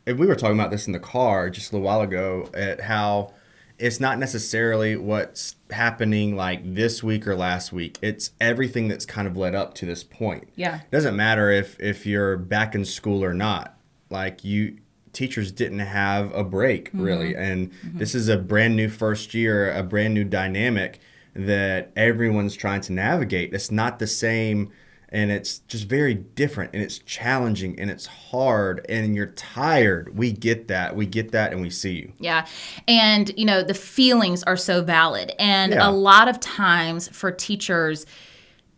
and we were talking about this in the car just a little while ago, at how it's not necessarily what's happening like this week or last week. It's everything that's kind of led up to this point. Yeah. It doesn't matter if you're back in school or not. Like teachers didn't have a break really. And this is a brand new first year, a brand new dynamic that everyone's trying to navigate. It's not the same, and it's just very different, and it's challenging, and it's hard, and you're tired. We get that, and we see you. Yeah. And, the feelings are so valid. And Yeah. a lot of times for teachers,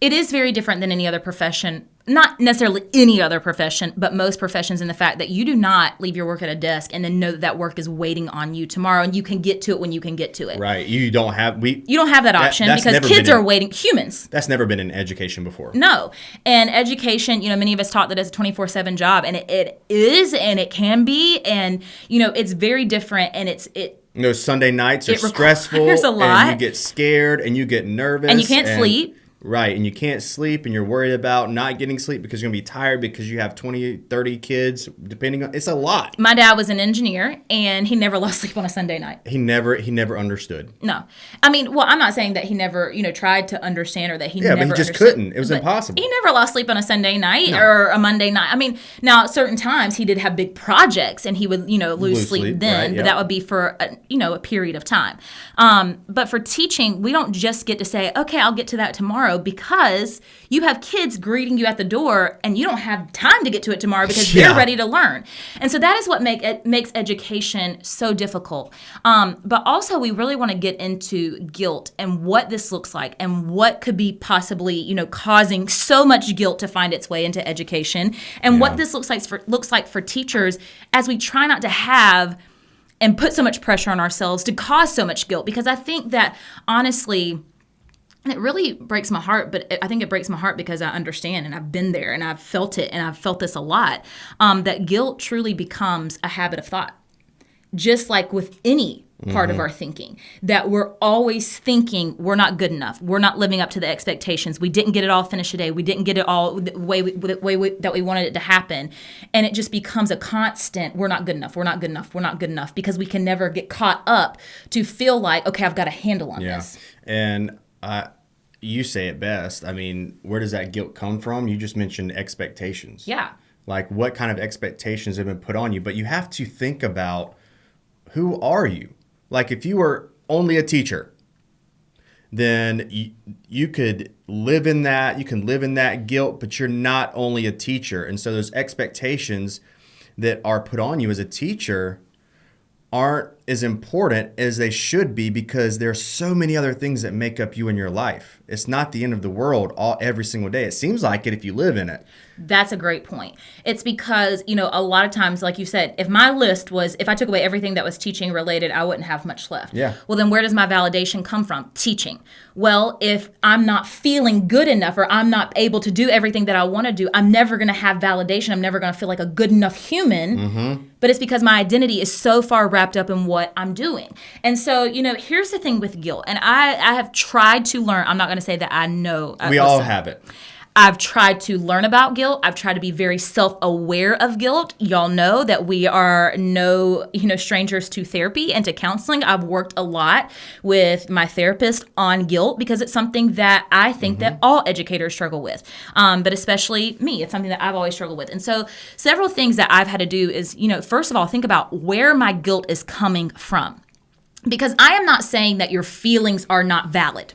it is very different than any other profession. Not necessarily any other profession, but most professions, in the fact that you do not leave your work at a desk and then know that work is waiting on you tomorrow, and you can get to it when you can get to it. Right. You don't have that option because kids are waiting. Humans. That's never been in education before. No. And education, many of us taught that as a 24/7 job, and it is, and it can be, and it's very different, and Sunday nights are stressful. There's a lot. And you get scared, and you get nervous. And you can't sleep. Right, and you can't sleep, and you're worried about not getting sleep because you're going to be tired because you have 20, 30 kids, depending on... It's a lot. My dad was an engineer, and he never lost sleep on a Sunday night. He never understood. No. I mean, well, I'm not saying that he never, tried to understand, or that he never understood. Yeah, but he just couldn't. It was impossible. He never lost sleep on a Sunday night or a Monday night. I mean, now, at certain times, he did have big projects, and he would, lose sleep then, right, but yeah. that would be for, a period of time. But for teaching, we don't just get to say, okay, I'll get to that tomorrow, because you have kids greeting you at the door, and you don't have time to get to it tomorrow because they're ready to learn. And so that is what makes education so difficult. But also, we really want to get into guilt and what this looks like, and what could be possibly, causing so much guilt to find its way into education, and what this looks like for teachers, as we try not to have and put so much pressure on ourselves to cause so much guilt. Because I think that, honestly, and it really breaks my heart, but I think it breaks my heart because I understand, and I've been there, and I've felt it, and I've felt this a lot, that guilt truly becomes a habit of thought. Just like with any part of our thinking, that we're always thinking we're not good enough. We're not living up to the expectations. We didn't get it all finished today. We didn't get it all the way that we wanted it to happen. And it just becomes a constant, we're not good enough, we're not good enough, we're not good enough, because we can never get caught up to feel like, okay, I've got a handle on this. And you say it best. I mean, where does that guilt come from? You just mentioned expectations. Yeah. Like, what kind of expectations have been put on you? But you have to think about, who are you? Like, if you were only a teacher, then you could live in that. You can live in that guilt, but you're not only a teacher. And so those expectations that are put on you as a teacher aren't as important as they should be, because there are so many other things that make up you in your life. It's not the end of the world every single day. It seems like it if you live in it. That's a great point. It's because, a lot of times, like you said, if my list was, if I took away everything that was teaching related, I wouldn't have much left. Yeah. Well, then where does my validation come from? Teaching. Well, if I'm not feeling good enough, or I'm not able to do everything that I want to do, I'm never going to have validation. I'm never going to feel like a good enough human. But it's because my identity is so far wrapped up in what I'm doing. And so, here's the thing with guilt. And I have tried to learn. I'm not going to say that I know. We all have it. I've tried to learn about guilt. I've tried to be very self-aware of guilt. Y'all know that we are no strangers to therapy and to counseling. I've worked a lot with my therapist on guilt, because it's something that I think that all educators struggle with, but especially me. It's something that I've always struggled with. And so several things that I've had to do is, first of all, think about where my guilt is coming from. Because I am not saying that your feelings are not valid.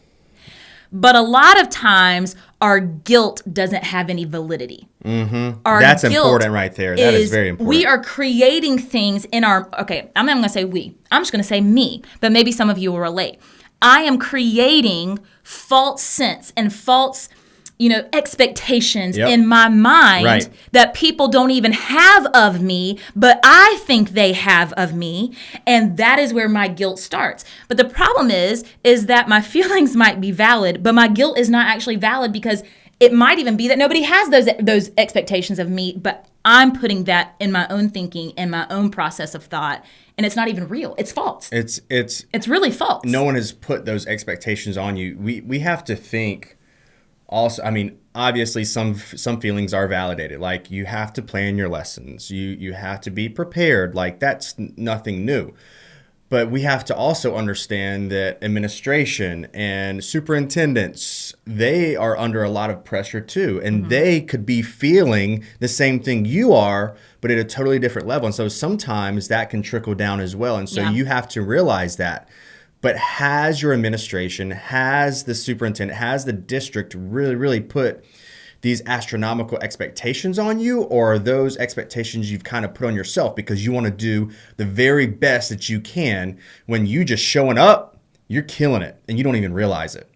But a lot of times, our guilt doesn't have any validity. That's important right there. That is very important. We are creating things in our... Okay, I'm not going to say we. I'm just going to say me. But maybe some of you will relate. I am creating false sense and false... expectations in my mind that people don't even have of me, but I think they have of me. And that is where my guilt starts. But the problem is that my feelings might be valid, but my guilt is not actually valid, because it might even be that nobody has those expectations of me, but I'm putting that in my own thinking and my own process of thought. And it's not even real. It's false. It's really false. No one has put those expectations on you. We have to think Also, I mean, obviously some feelings are validated. Like you have to plan your lessons. You have to be prepared. Like that's nothing new. But we have to also understand that administration and superintendents, they are under a lot of pressure too. And they could be feeling the same thing you are, but at a totally different level. And so sometimes that can trickle down as well. And so Yeah. you have to realize that. But has your administration, has the superintendent, has the district really, really put these astronomical expectations on you, or are those expectations you've kind of put on yourself because you want to do the very best that you can when you just showing up, you're killing it and you don't even realize it?